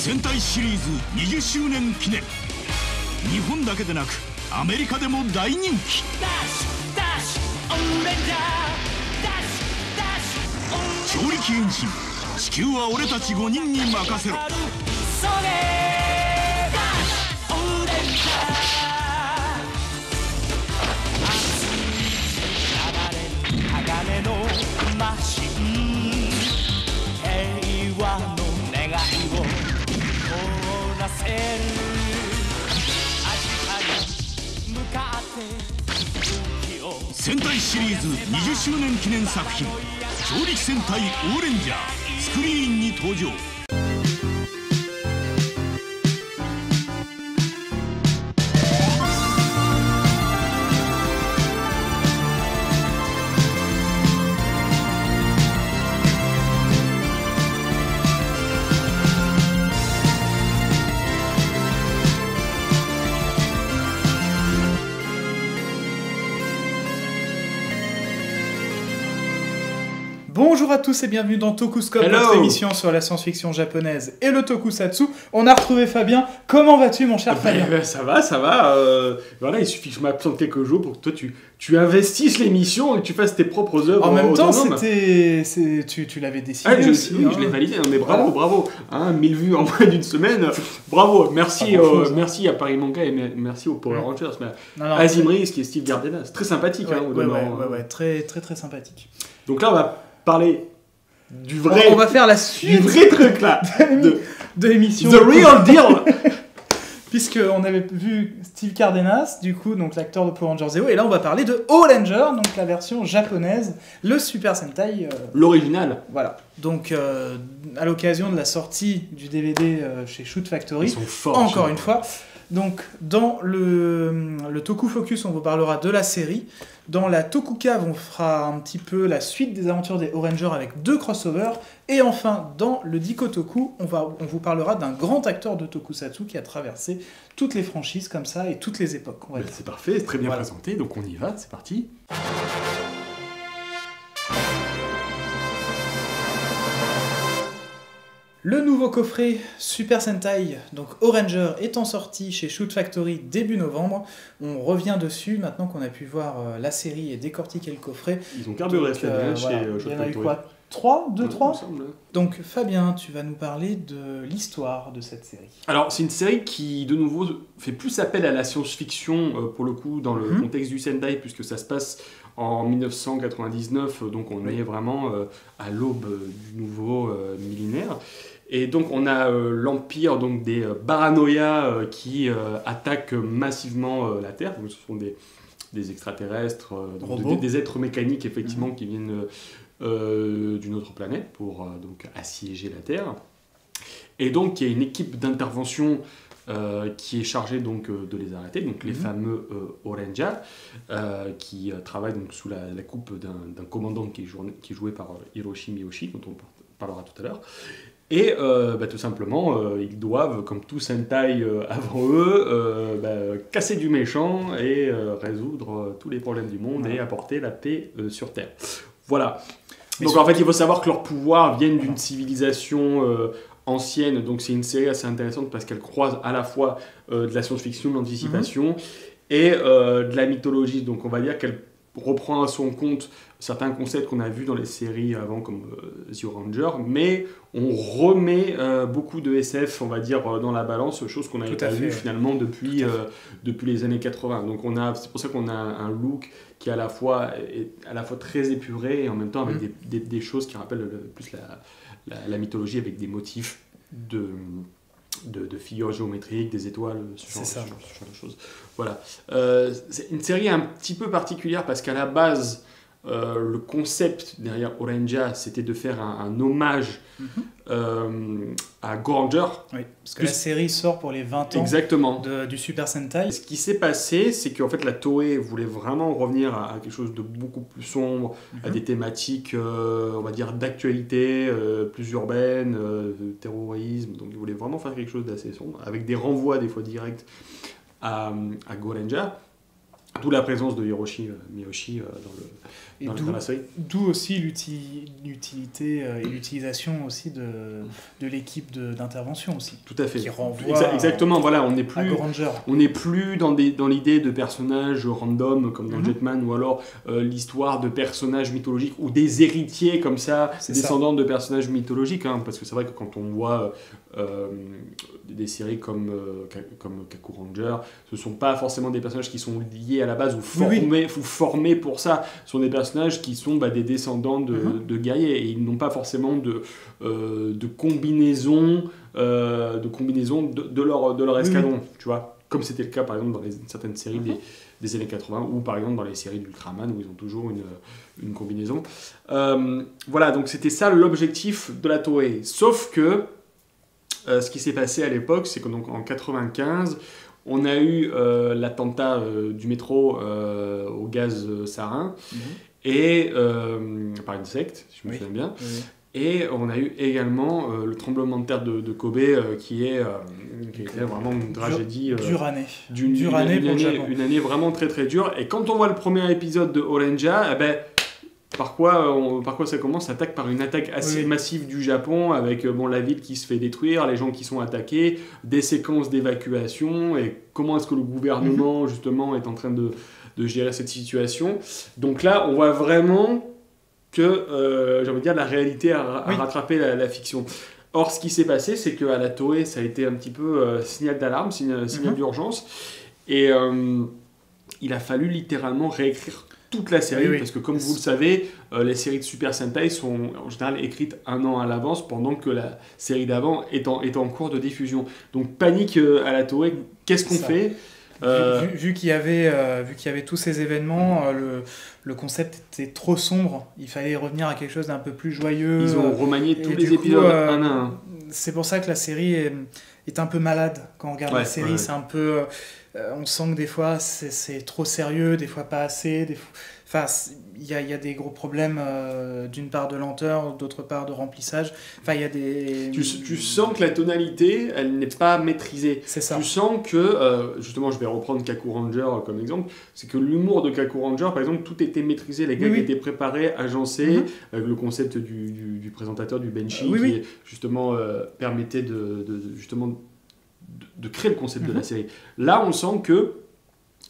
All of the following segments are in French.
戦隊シリーズ20周年記念。日本だけでなくアメリカでも大人気。超力変身、地球は俺たち5人に任せろ。鋼のマシン、平和の願いを凍らせる。明日に向かって戦隊シリーズ20周年記念作品「超力戦隊オーレンジャー」スクリーンに登場。Bonjour à tous et bienvenue dans Tokuscope, votre émission sur la science-fiction japonaise et le tokusatsu. On a retrouvé Fabien. Comment vas-tu, mon cher Fabien? Ça va. Voilà, il suffit que je m'absente quelques jours pour que toi tu investisses l'émission et que tu fasses tes propres œuvres. En même temps, tu l'avais décidé aussi. Oui, je l'ai validé. Mais bravo. 1000 vues en moins d'une semaine. Bravo. Merci à Paris Manga et merci aux Power Rangers. Azim Riz, qui est Steve Gardena. C'est très sympathique. Ouais, très sympathique. Donc là, on va parler du vrai. On va faire la suite. Du vrai truc là. de l'émission. The Real Deal. Puisqu'on avait vu Steve Cardenas, du coup, donc l'acteur de Power Rangers Zero, et là on va parler de Oranger, donc la version japonaise, le Super Sentai. L'original. Voilà. Donc à l'occasion de la sortie du DVD chez Shoot Factory, ils sont forts, encore une fois. Donc dans le Toku Focus, on vous parlera de la série. Dans la Tokucave, on fera un petit peu la suite des aventures des Orangers avec 2 crossovers. Et enfin, dans le Dikotoku, on vous parlera d'un grand acteur de Tokusatsu qui a traversé toutes les franchises comme ça et toutes les époques. C'est parfait, c'est très bien présenté, donc on y va, c'est parti. Le nouveau coffret Super Sentai, donc Oranger, étant sorti chez Shoot Factory début novembre. On revient dessus maintenant qu'on a pu voir la série et décortiquer le coffret. Ils ont carburé cette année chez Shoot Factory. Il y en a eu quoi, 3 2, 3 Donc Fabien, tu vas nous parler de l'histoire de cette série. Alors c'est une série qui de nouveau fait plus appel à la science-fiction pour le coup dans le contexte du Sentai, puisque ça se passe en 1999, donc on est vraiment à l'aube du nouveau millénaire. Et donc on a l'empire donc des Baranoïa qui attaquent massivement la Terre. Donc, ce sont des extraterrestres, des êtres mécaniques effectivement qui viennent d'une autre planète pour donc assiéger la Terre. Et donc il y a une équipe d'intervention qui est chargée donc de les arrêter, donc les fameux Oranger, qui travaillent donc sous la coupe d'un commandant qui est joué par Hiroshi Miyoshi, dont on parlera tout à l'heure. Et tout simplement, ils doivent, comme tout Sentai avant eux, casser du méchant et résoudre tous les problèmes du monde et apporter la paix sur Terre. Voilà. Donc en fait, il faut savoir que leurs pouvoirs viennent d'une civilisation ancienne. Donc c'est une série assez intéressante parce qu'elle croise à la fois de la science-fiction, de l'anticipation et de la mythologie. Donc on va dire qu'elle reprend à son compte certains concepts qu'on a vus dans les séries avant comme The Ranger, mais on remet beaucoup de SF, on va dire, dans la balance, chose qu'on n'avait pas vue finalement depuis les années 80. Donc c'est pour ça qu'on a un look qui est à la fois très épuré et en même temps avec des choses qui rappellent plus la mythologie, avec des motifs de figures géométriques, des étoiles, ce genre de choses. Voilà. C'est une série un petit peu particulière parce qu'à la base, le concept derrière Oranger, c'était de faire un hommage à Goranger. Oui, parce que la série sort pour les 20 ans du Super Sentai. Ce qui s'est passé, c'est qu'en fait la Toei voulait vraiment revenir à quelque chose de beaucoup plus sombre, à des thématiques, on va dire, d'actualité, plus urbaine, de terrorisme. Donc ils voulaient vraiment faire quelque chose d'assez sombre, avec des renvois des fois directs à Goranger. D'où la présence de Hiroshi Miyoshi dans le Et dans la série. D'où aussi l'utilité et l'utilisation aussi de l'équipe d'intervention aussi. Tout à fait. Qui renvoie exactement, voilà, on n'est plus dans l'idée de personnages random comme dans Jetman, ou alors l'histoire de personnages mythologiques ou des héritiers comme ça, descendants de personnages mythologiques, hein, parce que c'est vrai que quand on voit des séries comme Kaku Ranger, ce ne sont pas forcément des personnages qui sont liés à la base ou formés pour ça. Ce sont des personnages qui sont des descendants de guerriers, et ils n'ont pas forcément de combinaison de leur escadron, tu vois, comme c'était le cas par exemple dans certaines séries des années 80, ou par exemple dans les séries d'Ultraman où ils ont toujours une combinaison. Voilà, donc c'était ça l'objectif de la Toei. Sauf que ce qui s'est passé à l'époque, c'est que donc en 95, on a eu l'attentat du métro au gaz sarin, et par une secte, si je me souviens bien. Et on a eu également le tremblement de terre de Kobe, qui était vraiment une tragédie. Dure année. Une année vraiment très très dure. Et quand on voit le premier épisode de Orenja, par quoi ça commence? Ça attaque par une attaque assez massive du Japon, avec la ville qui se fait détruire, les gens qui sont attaqués, des séquences d'évacuation, et comment est-ce que le gouvernement justement est en train de gérer cette situation. Donc là, on voit vraiment que, j'ai envie de dire, la réalité a rattrapé la fiction. Or, ce qui s'est passé, c'est qu'à la Toei, ça a été un petit peu signal d'alarme, signal d'urgence, et il a fallu littéralement réécrire toute la série, parce que comme vous le savez, les séries de Super Sentai sont en général écrites 1 an à l'avance, pendant que la série d'avant est en cours de diffusion. Donc panique à la Toei, qu'est-ce qu'on fait? Vu qu'il y avait tous ces événements, le concept était trop sombre, il fallait revenir à quelque chose d'un peu plus joyeux. Ils ont remanié tous les épisodes un à un. C'est pour ça que la série est un peu malade. Quand on regarde la série, c'est un peu... on sent que des fois c'est trop sérieux, des fois pas assez. Enfin, il y a des gros problèmes, d'une part de lenteur, d'autre part de remplissage. Enfin, il y a des... Tu sens que la tonalité, elle n'est pas maîtrisée. C'est ça. Tu sens que, justement, je vais reprendre Kaku Ranger comme exemple, c'est que l'humour de Kaku Ranger, par exemple, tout était maîtrisé, les gags étaient préparés, agencés, avec le concept du présentateur, du Benchi, qui justement permettait de créer le concept de la série. Là, on sent que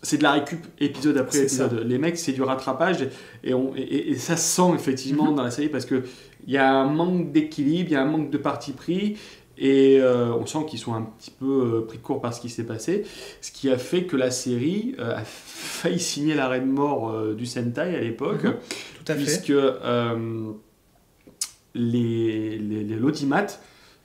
c'est de la récup épisode après épisode. Les mecs, c'est du rattrapage, et ça se sent effectivement dans la série, parce qu'il y a un manque d'équilibre, il y a un manque de parti pris, et on sent qu'ils sont un petit peu pris de court par ce qui s'est passé, ce qui a fait que la série a failli signer l'arrêt de mort du Sentai à l'époque, tout à puisque fait. les l'audimat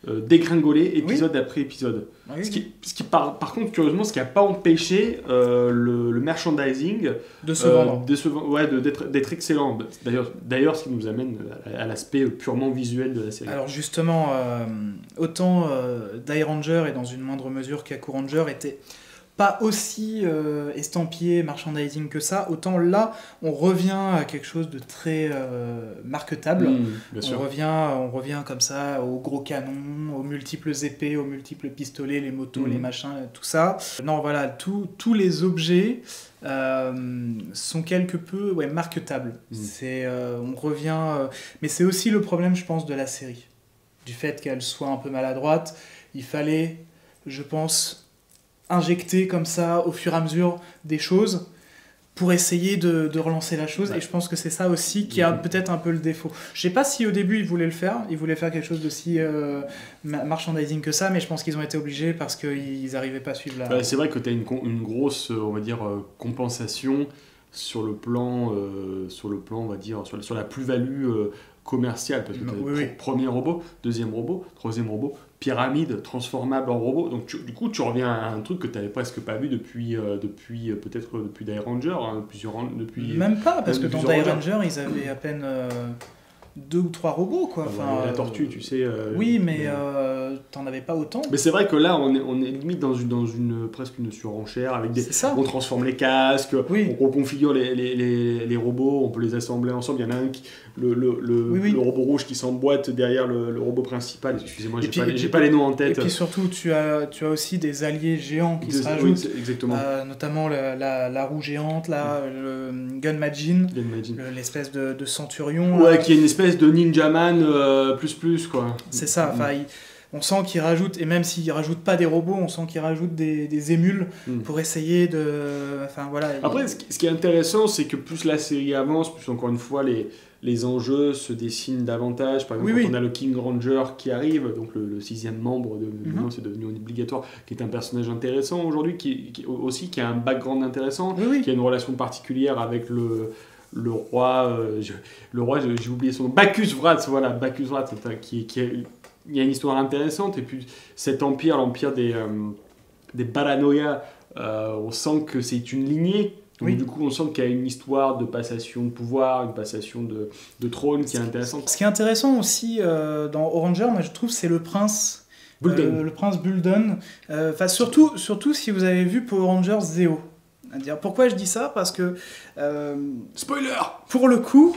dégringolé épisode après épisode. Ce qui par contre, curieusement, ce qui n'a pas empêché le merchandising de se vendre. D'être excellent. D'ailleurs, ce qui nous amène à l'aspect purement visuel de la série. Alors justement, autant Dai Ranger et dans une moindre mesure Kaku Ranger était pas aussi estampillé merchandising que ça, autant là on revient à quelque chose de très marketable. On revient comme ça aux gros canons, aux multiples épées, aux multiples pistolets, les motos, les machins, tout ça. Non, voilà, tous les objets sont quelque peu marketables. On revient, mais c'est aussi le problème, je pense, de la série, du fait qu'elle soit un peu maladroite. Il fallait, je pense, injecter comme ça au fur et à mesure des choses pour essayer de relancer la chose, et je pense que c'est ça aussi qui a peut-être un peu le défaut. Je sais pas si au début ils voulaient faire quelque chose d'aussi merchandising que ça, mais je pense qu'ils ont été obligés parce qu'ils n'arrivaient pas à suivre la... C'est vrai que tu as une grosse, on va dire, compensation sur le plan, on va dire, sur la plus-value commerciale, parce que tu as le premier robot, deuxième robot, troisième robot, pyramide transformable en robot. Donc du coup, tu reviens à un truc que tu n'avais presque pas vu depuis Dai Ranger, même pas, parce que dans Dai Ranger, ils avaient à peine 2 ou 3 robots, quoi. La tortue, tu sais. Oui, mais t'en avais pas autant. Mais c'est vrai que là, on est limite dans presque une surenchère avec des. On transforme les casques, on reconfigure les robots, on peut les assembler ensemble. Il y en a un le robot rouge qui s'emboîte derrière le robot principal. Excusez-moi, j'ai pas les noms en tête. Et puis surtout, tu as aussi des alliés géants qui se rajoutent. Oui, exactement. Notamment la roue géante, là, le Gunmajin, l'espèce de centurion. Ouais, qui est une espèce de Ninjaman plus quoi. C'est ça. Enfin, on sent qu'ils rajoutent, et même s'ils rajoutent pas des robots, on sent qu'ils rajoutent des émules pour essayer de. Enfin voilà. Après, ce qui est intéressant, c'est que plus la série avance, plus encore une fois les enjeux se dessinent davantage. Par exemple, quand on a le King Ranger qui arrive, donc le 6e membre de maintenant c'est devenu obligatoire, qui est un personnage intéressant aujourd'hui, qui a un background intéressant, qui a une relation particulière avec le roi, j'ai oublié son nom, Bacchus Wrath, voilà, Bacchus Wrath, il y a une histoire intéressante, et puis cet empire, l'empire des Baranoia, on sent que c'est une lignée. Donc, du coup, on sent qu'il y a une histoire de passation de pouvoir, une passation de trône qui est intéressante. Ce qui est intéressant aussi dans Oranger, moi je trouve, c'est le prince Buldon. Surtout si vous avez vu Power Rangers Zeo. Pourquoi je dis ça ? Parce que... spoiler ! Pour le coup,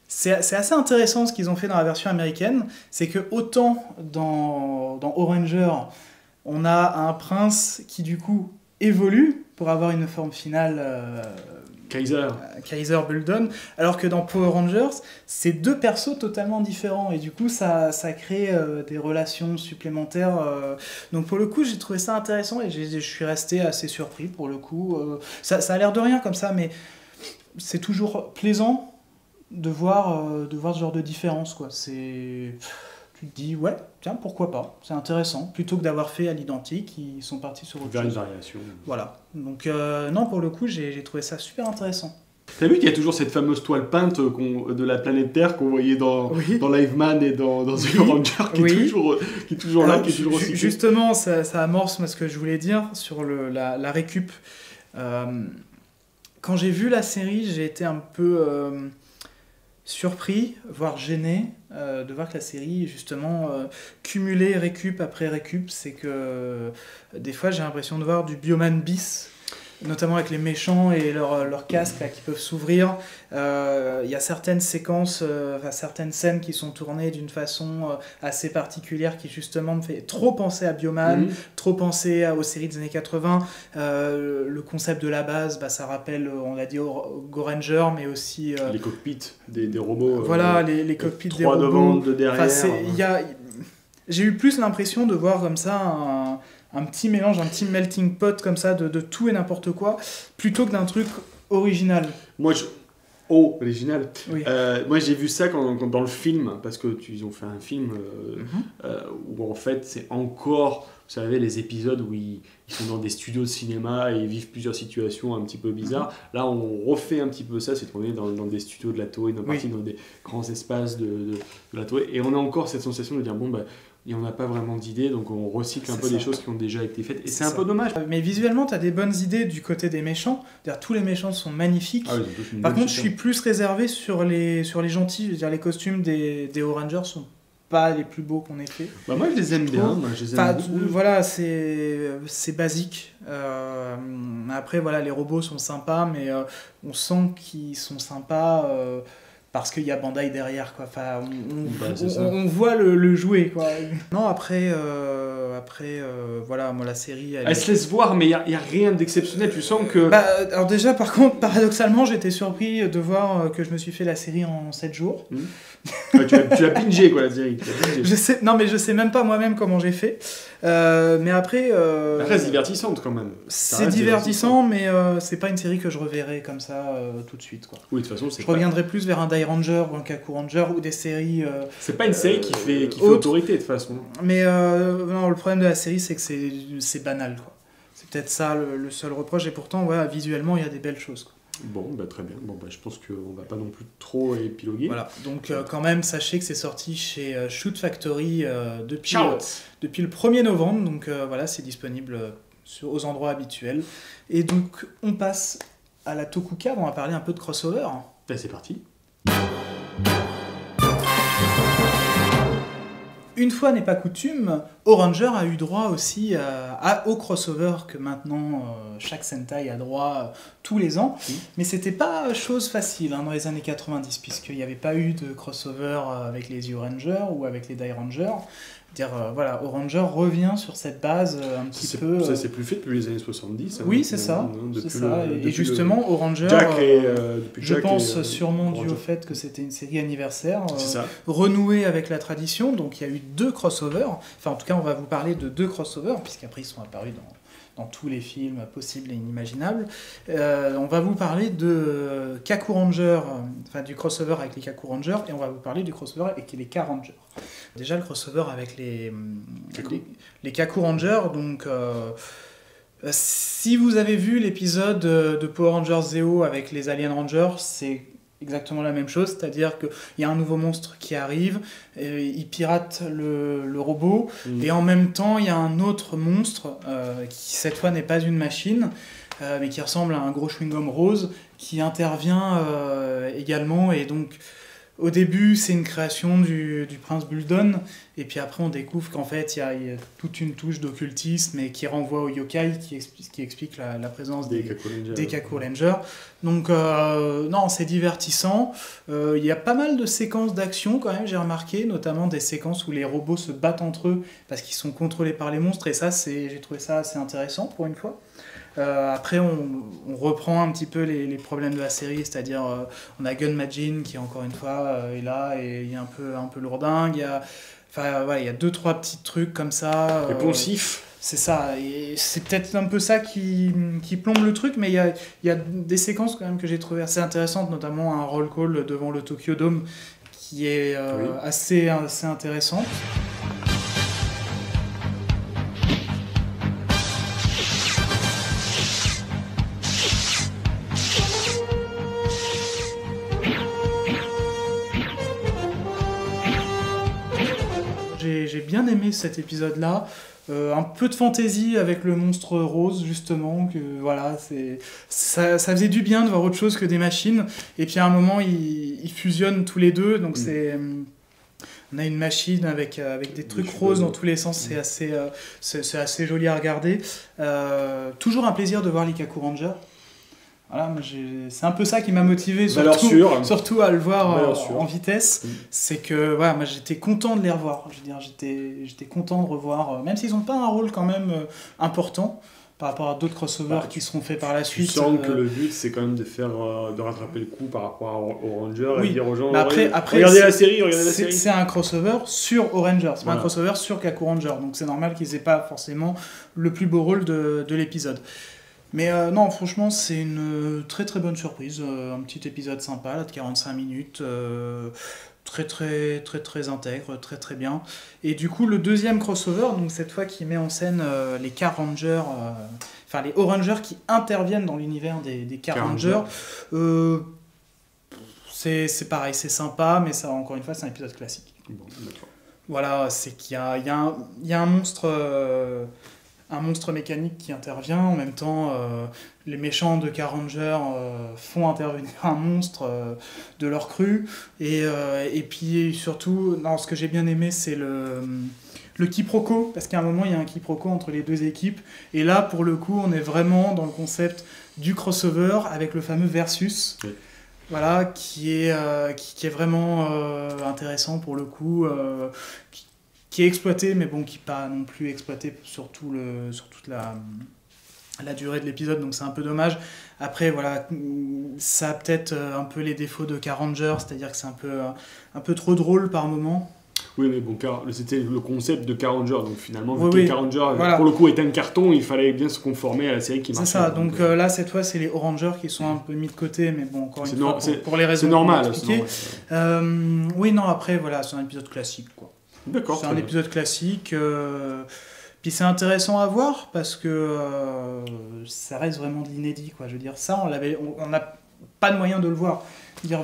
c'est assez intéressant ce qu'ils ont fait dans la version américaine. C'est que autant dans Oranger, on a un prince qui du coup évolue pour avoir une forme finale Kaiser Buldon, alors que dans Power Rangers, c'est deux persos totalement différents, et du coup ça crée des relations supplémentaires. Donc pour le coup, j'ai trouvé ça intéressant, et je suis resté assez surpris pour le coup. Ça a l'air de rien comme ça, mais c'est toujours plaisant de voir ce genre de différence, quoi. Tu te dis, ouais, tiens, pourquoi pas, c'est intéressant. Plutôt que d'avoir fait à l'identique, ils sont partis sur autre chose. Une variation. Voilà. Donc, non, pour le coup, j'ai trouvé ça super intéressant. T'as vu qu'il y a toujours cette fameuse toile peinte de la planète Terre qu'on voyait dans Liveman et dans The Ranger, qui est toujours Alors, là, qui est toujours aussi. Justement, ça amorce ce que je voulais dire sur la récup. Quand j'ai vu la série, j'ai été un peu surpris, voire gêné, de voir que la série, justement, cumulait récup après récup. C'est que des fois, j'ai l'impression de voir du Bioman bis, notamment avec les méchants et leurs casques là, qui peuvent s'ouvrir. Il y a certaines séquences, certaines scènes qui sont tournées d'une façon assez particulière, qui justement me fait trop penser à Bioman, trop penser aux séries des années 80. Le concept de la base, ça rappelle, on l'a dit, Go Ranger, mais aussi... les cockpits des robots. Voilà, les cockpits des robots. 3 devant, 2 derrière. J'ai eu plus l'impression de voir comme ça un petit mélange, un petit melting pot comme ça de tout et n'importe quoi, plutôt que d'un truc original. Original. Oui. Moi j'ai vu ça quand dans le film, parce que ils ont fait un film où en fait c'est encore, vous savez, les épisodes où ils sont dans des studios de cinéma et ils vivent plusieurs situations un petit peu bizarres. Là on refait un petit peu ça, c'est tourné dans des studios de la Toei, dans des grands espaces de la Toei, et on a encore cette sensation de dire il n'y en a pas vraiment d'idées, donc on recycle un peu des choses qui ont déjà été faites, et c'est un peu dommage. Mais visuellement, tu as des bonnes idées du côté des méchants. D'ailleurs, tous les méchants sont magnifiques. Par contre, je suis plus réservé sur les gentils. Je veux dire, les costumes des Orangers sont pas les plus beaux qu'on ait fait. Moi, je les aime bien. Voilà, c'est basique. Après, voilà, les robots sont sympas, mais on sent qu'ils sont sympas... parce qu'il y a Bandai derrière, quoi. Enfin, on voit le jouet, quoi. Non, après, voilà, moi la série... Elle se laisse voir, mais il n'y a rien d'exceptionnel. Tu sens que... alors déjà, par contre, paradoxalement, j'étais surpris de voir que je me suis fait la série en 7 jours. Tu as bingé, quoi, la série. Je sais même pas moi-même comment j'ai fait. Mais après... Elle reste divertissante, quand même. C'est divertissant, mais c'est pas une série que je reverrai comme ça tout de suite, quoi. Oui, de toute façon, je reviendrai plus vers un Die Ranger ou un Kaku Ranger ou des séries... c'est pas une série qui fait autorité, de toute façon. Mais non, le problème de la série, c'est que c'est banal, quoi. C'est peut-être ça le seul reproche, et pourtant, visuellement, il y a des belles choses, quoi. Bon, très bien. Je pense qu'on va pas non plus trop épiloguer. Voilà, donc quand même, sachez que c'est sorti chez Shoot Factory depuis le 1er novembre, donc voilà, c'est disponible aux endroits habituels. Et donc, on passe à la Tokuka, on va parler un peu de crossover. C'est parti. une fois n'est pas coutume, Oranger a eu droit aussi au crossover que maintenant chaque Sentai a droit tous les ans. Mais c'était pas chose facile dans les années 90, puisqu'il n'y avait pas eu de crossover avec les U-Rangers ou avec les Die-Rangers. Voilà, Oranger revient sur cette base un petit peu... Ça s'est plus fait depuis les années 70. Oui, c'est ça. Et justement, Oranger, je pense sûrement dû au fait que c'était une série anniversaire, renouée avec la tradition. Donc il y a eu 2 crossovers. Enfin, en tout cas, on va vous parler de 2 crossovers, puisqu'après ils sont apparus dans tous les films possibles et inimaginables. On va vous parler de Kaku Ranger, du crossover avec les Kaku Rangers, et on va vous parler du crossover avec les K-Rangers. Déjà, le crossover avec les Kaku Rangers, donc... si vous avez vu l'épisode de Power Rangers Zeo avec les Alien Rangers, c'est exactement la même chose, c'est-à-dire qu'il y a un nouveau monstre qui arrive, il pirate le robot, et en même temps il y a un autre monstre qui cette fois n'est pas une machine, mais qui ressemble à un gros chewing-gum rose, qui intervient également, et donc au début c'est une création du prince Buldon, et puis après on découvre qu'en fait il y a toute une touche d'occultisme et qui renvoie au yokai, qui explique la présence des Kaku Rangers. Donc non, c'est divertissant. Il y a pas mal de séquences d'action quand même, j'ai remarqué, notamment des séquences où les robots se battent entre eux parce qu'ils sont contrôlés par les monstres, et ça j'ai trouvé ça assez intéressant pour une fois. Après, on reprend un petit peu les problèmes de la série, c'est-à-dire on a Gun Majin qui encore une fois est là et il est un peu lourdingue. Il y a 2-3 petits trucs comme ça. Et poncif. C'est ça, et c'est peut-être un peu ça qui plombe le truc, mais il y a des séquences quand même que j'ai trouvées assez intéressantes, notamment un roll call devant le Tokyo Dome qui est assez intéressant. J'ai bien aimé cet épisode-là. Un peu de fantaisie avec le monstre rose, justement. Que, voilà, ça faisait du bien de voir autre chose que des machines. Et puis à un moment, ils fusionnent tous les deux. Donc on a une machine avec des trucs roses dans tous les sens. C'est assez joli à regarder. Toujours un plaisir de voir les Kaku Rangers. Voilà, c'est un peu ça qui m'a motivé, surtout à le voir en vitesse. C'est que voilà, moi j'étais content de les revoir. Je veux dire, j'étais content de revoir, même s'ils n'ont pas un rôle quand même important par rapport à d'autres crossovers qui seront faits par la suite. Tu sens que le but c'est quand même de rattraper le coup par rapport aux Rangers et dire aux gens après, regardez la série. C'est un crossover sur Rangers, c'est pas un crossover sur Kaku Ranger, donc c'est normal qu'ils aient pas forcément le plus beau rôle de l'épisode. Mais non, franchement, c'est une très très bonne surprise. Un petit épisode sympa, là, de 45 minutes, très très très très intègre, très très bien. Et du coup, le deuxième crossover, donc cette fois qui met en scène les K-Rangers, les Orangers qui interviennent dans l'univers des K-Rangers. C'est pareil, c'est sympa, mais ça, encore une fois, c'est un épisode classique. Bon, d'accord. Voilà, c'est qu'il y a un monstre... un monstre mécanique qui intervient, en même temps les méchants de K-Ranger font intervenir un monstre de leur crue, et puis surtout, ce que j'ai bien aimé, c'est le quiproquo, parce qu'à un moment il y a un quiproquo entre les deux équipes, et là pour le coup on est vraiment dans le concept du crossover avec le fameux versus. Oui. Voilà, qui est vraiment intéressant pour le coup, qui est exploité, mais bon, qui n'est pas non plus exploité sur toute la durée de l'épisode, donc c'est un peu dommage. Après, voilà, ça a peut-être un peu les défauts de K-Ranger, c'est-à-dire que c'est un peu trop drôle par moment. Oui, mais bon, c'était le concept de K-Ranger, donc finalement, vu que K-Ranger, pour le coup, est un carton, il fallait bien se conformer à la série qui marchait. C'est ça, donc là, cette fois, c'est les Orangers qui sont un peu mis de côté, mais bon, encore une fois, pour les raisons c'est normal, oui, non, après, voilà, c'est un épisode classique, quoi. D'accord. C'est un épisode classique, puis c'est intéressant à voir, parce que ça reste vraiment de l'inédit, quoi. Je veux dire, ça, on n'a pas de moyen de le voir.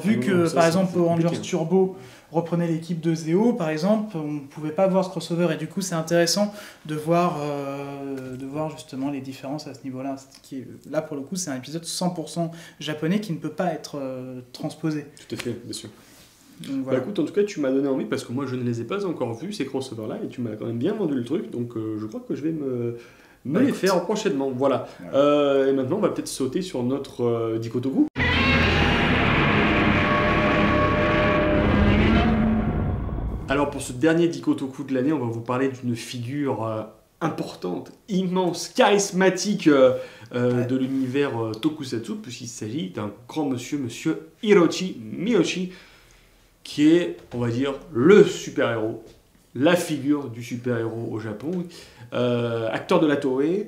Vu que, par exemple, Power Rangers Turbo reprenait l'équipe de Zeo, par exemple, on ne pouvait pas voir ce crossover, et du coup c'est intéressant de voir justement les différences à ce niveau-là. Là pour le coup c'est un épisode 100% japonais qui ne peut pas être transposé. Tout à fait, bien sûr. Donc, voilà. Bah écoute, en tout cas, tu m'as donné envie parce que moi je ne les ai pas encore vus ces crossovers-là et tu m'as quand même bien vendu le truc, donc je crois que je vais me les écoute. faire prochainement. Voilà. Et maintenant, on va peut-être sauter sur notre Dikotoku. Alors pour ce dernier Dikotoku de l'année, on va vous parler d'une figure importante, immense, charismatique de l'univers Tokusatsu, puisqu'il s'agit d'un grand monsieur Hiroshi Miyoshi, qui est, on va dire, le super-héros, la figure du super-héros au Japon, acteur de la Toei,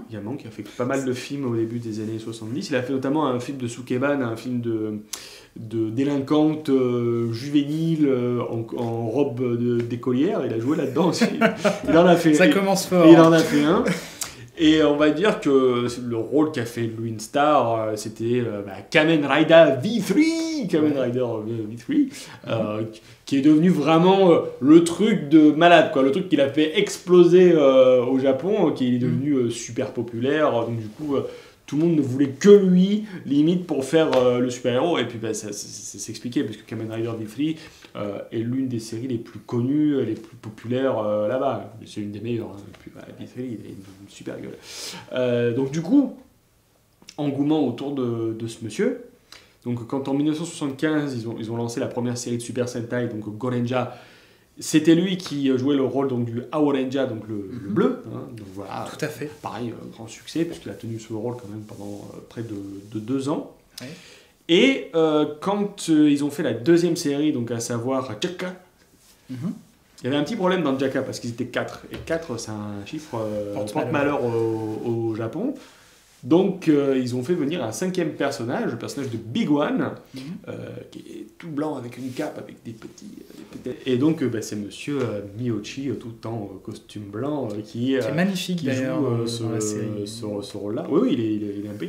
également, qui a fait pas mal de films au début des années 70. Il a fait notamment un film de Sukeban, un film de délinquante juvénile en robe d'écolière. Il a joué là-dedans aussi. Il en a fait, Ça commence fort. Il en a fait un. Et on va dire que le rôle qu'a fait lui une star, c'était Kamen Rider V3, qui est devenu vraiment le truc de malade, quoi, le truc qui l'a fait exploser au Japon, qui est devenu super populaire. Donc du coup, tout le monde ne voulait que lui, limite, pour faire le super-héros. Et puis ça s'expliquait, parce que Kamen Rider V3 est l'une des séries les plus connues, les plus populaires là-bas. C'est une des meilleures. Hein. Et puis V3, il a une super gueule. Donc du coup, engouement autour de ce monsieur. Donc quand en 1975, ils ont lancé la première série de Super Sentai, donc Gorenja, c'était lui qui jouait le rôle donc, du Aorenja, donc le bleu. Hein, donc voilà, tout à fait. Pareil, grand succès, puisqu'il a tenu ce rôle quand même pendant près de 2 ans. Ouais. Et quand ils ont fait la deuxième série, donc à savoir Jaka, il y avait un petit problème dans Jaka, parce qu'ils étaient 4. Et 4, c'est un chiffre porte-malheur au Japon. Donc ils ont fait venir un 5e personnage, le personnage de Big One, qui est tout blanc avec une cape, avec des petits... Et donc c'est monsieur Miyoshi, tout en costume blanc, qui est magnifique d'ailleurs dans la série. Ce rôle-là. Oui,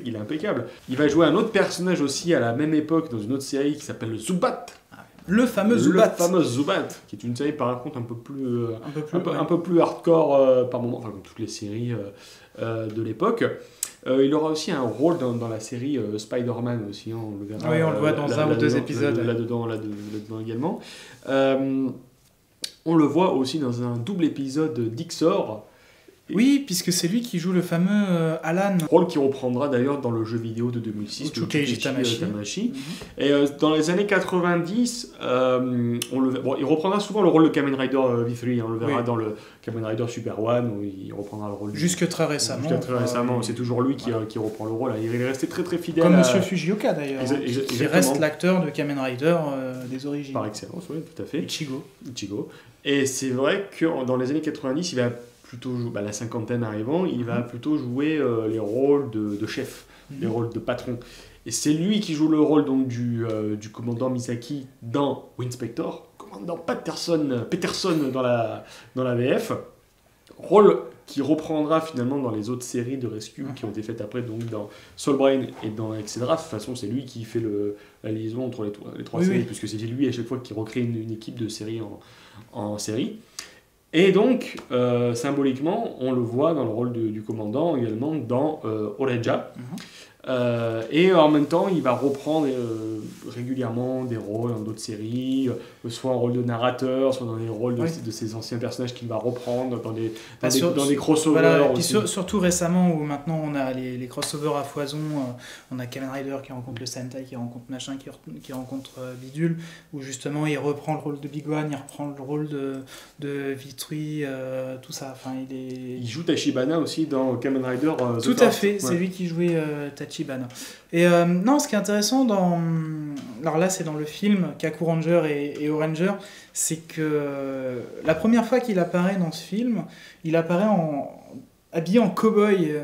il est impeccable. Il va jouer un autre personnage aussi à la même époque dans une autre série qui s'appelle Zubat. Le fameux Zubat. Le fameux Zubat, qui est une série par contre un peu plus hardcore par moment, enfin comme toutes les séries de l'époque. Il aura aussi un rôle dans la série Spider-Man aussi, hein, on le verra. Oui, on le voit dans un ou deux épisodes. Là-dedans également. On le voit aussi dans un double épisode d'Ixor. Oui, puisque c'est lui qui joue le fameux Alan. Rôle qui reprendra d'ailleurs dans le jeu vidéo de 2006, de Chukeiji Tamashi. Et dans les années 90, il reprendra souvent le rôle de Kamen Rider V3, on le verra dans le Kamen Rider Super One, où il reprendra le rôle. Jusque très récemment. C'est toujours lui qui reprend le rôle. Il est resté très très fidèle. Comme Monsieur Fujioka d'ailleurs, qui reste l'acteur de Kamen Rider des origines. Par excellence, oui, tout à fait. Ichigo. Et c'est vrai que dans les années 90, il va plutôt jouer, la cinquantaine arrivant, il va plutôt jouer les rôles de chef, les rôles de patron. Et c'est lui qui joue le rôle donc, du commandant Misaki dans Winspector, commandant Peterson dans la VF, rôle qui reprendra finalement dans les autres séries de Rescue qui ont été faites après, donc dans Soul Brain et dans Excedra. De toute façon, c'est lui qui fait la liaison entre les trois séries, puisque c'est lui à chaque fois qui recrée une équipe de série en série. Et donc, symboliquement, on le voit dans le rôle du commandant, également dans Oreja. Et en même temps, il va reprendre régulièrement des rôles dans d'autres séries, soit en rôle de narrateur, soit dans les rôles de ses anciens personnages qu'il va reprendre dans des crossovers. Voilà, et puis surtout récemment, où maintenant on a les crossovers à foison, on a Kamen Rider qui rencontre le Sentai, qui rencontre machin, qui rencontre Bidule, où justement il reprend le rôle de Big One, il reprend le rôle de Vitrui, tout ça. Enfin, il joue Tachibana aussi dans Kamen Rider. Tout à fait, c'est lui qui jouait Tachibana. Et non, ce qui est intéressant alors là c'est dans le film Kaku Ranger et Oranger, c'est que la première fois qu'il apparaît dans ce film, il apparaît habillé en cow-boy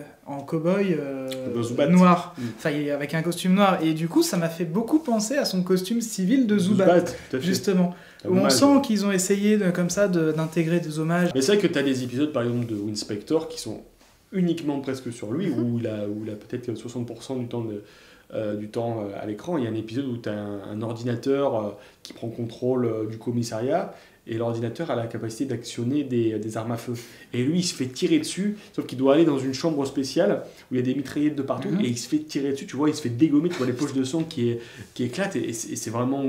noir, enfin avec un costume noir, et du coup ça m'a fait beaucoup penser à son costume civil de Zubat justement. Où on sent qu'ils ont essayé comme ça d'intégrer des hommages. Mais c'est vrai que tu as des épisodes par exemple de Winspector qui sont uniquement presque sur lui, où il a peut-être 60% du temps à l'écran. Il y a un épisode où tu as un ordinateur qui prend contrôle du commissariat, et l'ordinateur a la capacité d'actionner des armes à feu. Et lui, il se fait tirer dessus, sauf qu'il doit aller dans une chambre spéciale où il y a des mitraillettes de partout, et il se fait tirer dessus, tu vois, il se fait dégommer, tu vois les poches de sang qui éclatent, et c'est vraiment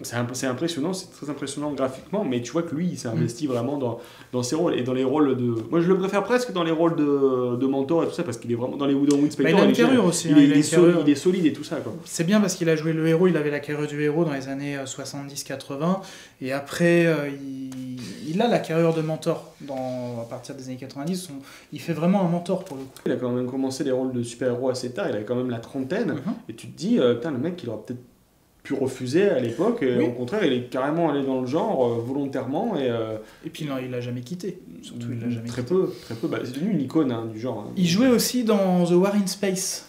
c'est impressionnant, c'est très impressionnant graphiquement, mais tu vois que lui, il s'est investi vraiment dans ses rôles, et dans les rôles de... Moi, je le préfère presque dans les rôles de mentor et tout ça, parce qu'il est vraiment dans les Wooden Inspector. Il a une carrure aussi. Il est solide et tout ça, quoi. C'est bien parce qu'il a joué le héros, il avait la carrure du héros dans les années 70-80, et après, il a la carrure de mentor à partir des années 90. Il fait vraiment un mentor pour le coup. Il a quand même commencé les rôles de super-héros assez tard, il a quand même la trentaine, et tu te dis, putain, le mec, il aurait peut-être pu refuser à l'époque, et au contraire, il est carrément allé dans le genre volontairement. Et puis non, il l'a jamais quitté, surtout il l'a jamais très quitté. peu. Bah, c'est devenu une icône du genre. Il jouait aussi dans The War in Space.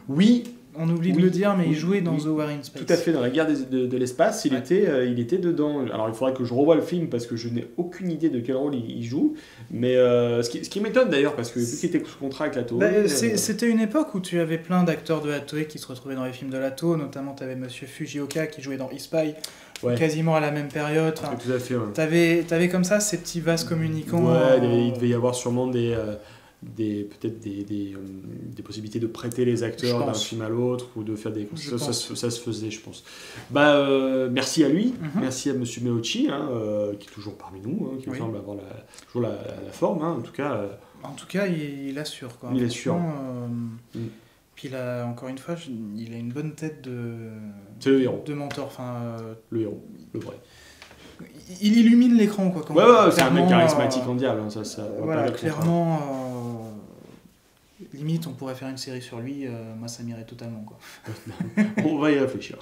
Oui. On oublie de le dire, mais il jouait dans The War in Space. Tout à fait, dans la guerre de l'espace, il était dedans. Alors il faudrait que je revoie le film parce que je n'ai aucune idée de quel rôle il joue. Mais ce qui m'étonne d'ailleurs, parce que vu qu'il était sous contrat avec la Toei... C'était une époque où tu avais plein d'acteurs de la Toei qui se retrouvaient dans les films de la Toei, notamment tu avais Monsieur Fujioka qui jouait dans E-Spy, quasiment à la même période. Enfin, tout à fait, ouais. T'avais comme ça ces petits vases communicants. Il devait y avoir sûrement peut-être des possibilités de prêter les acteurs d'un film à l'autre ou de faire des... Ça se faisait, je pense. Merci à lui, merci à Monsieur Meochi, qui est toujours parmi nous, qui me semble avoir toujours la forme, en tout cas. En tout cas, il assure, quoi. Il assure. Puis encore une fois, il a une bonne tête c'est le héros. De mentor. Le héros, le vrai. Il illumine l'écran, quoi. C'est un mec charismatique en diable. Voilà, clairement, limite, on pourrait faire une série sur lui. Moi, ça m'irait totalement, quoi. On va y réfléchir.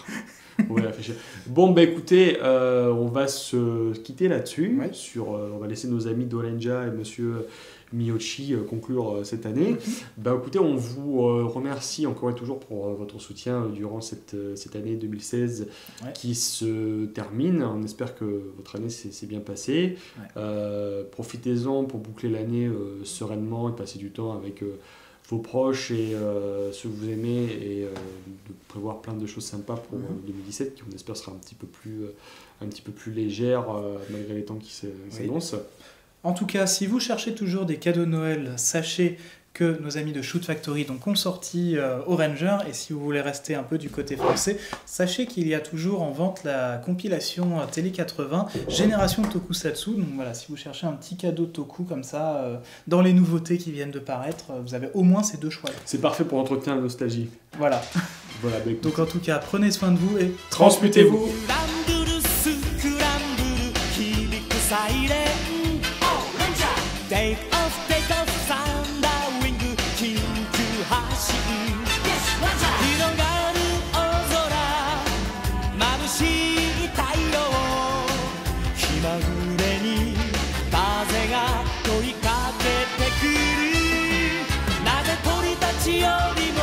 Bon, écoutez, on va se quitter là-dessus. On va laisser nos amis d'Olenja et Monsieur Miyoshi conclure cette année. Écoutez, on vous remercie encore et toujours pour votre soutien durant cette année 2016 qui se termine. On espère que votre année s'est bien passée. Profitez-en pour boucler l'année sereinement et passer du temps avec vos proches et ceux que vous aimez, et de prévoir plein de choses sympas pour 2017 qui, on espère, sera un petit peu plus légère malgré les temps qui s'annoncent. En tout cas, si vous cherchez toujours des cadeaux de Noël, sachez que nos amis de Shoot Factory ont sorti Oranger, et si vous voulez rester un peu du côté français, sachez qu'il y a toujours en vente la compilation Télé 80 Génération Tokusatsu. Donc voilà, si vous cherchez un petit cadeau Toku comme ça, dans les nouveautés qui viennent de paraître, vous avez au moins ces deux choix. C'est parfait pour entretenir la nostalgie. Voilà. Donc en tout cas, prenez soin de vous et transmutez-vous. Take off, thunder wing, 緊急発進。広がる大空、眩しい太陽。気まぐれに風が問いかけてくる。なぜ鳥たちよりも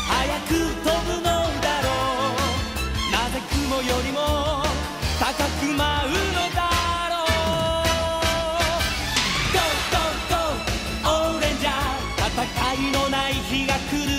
早く飛ぶのだろう。なぜ雲よりも高く舞うのだ。戦いのない日が来る。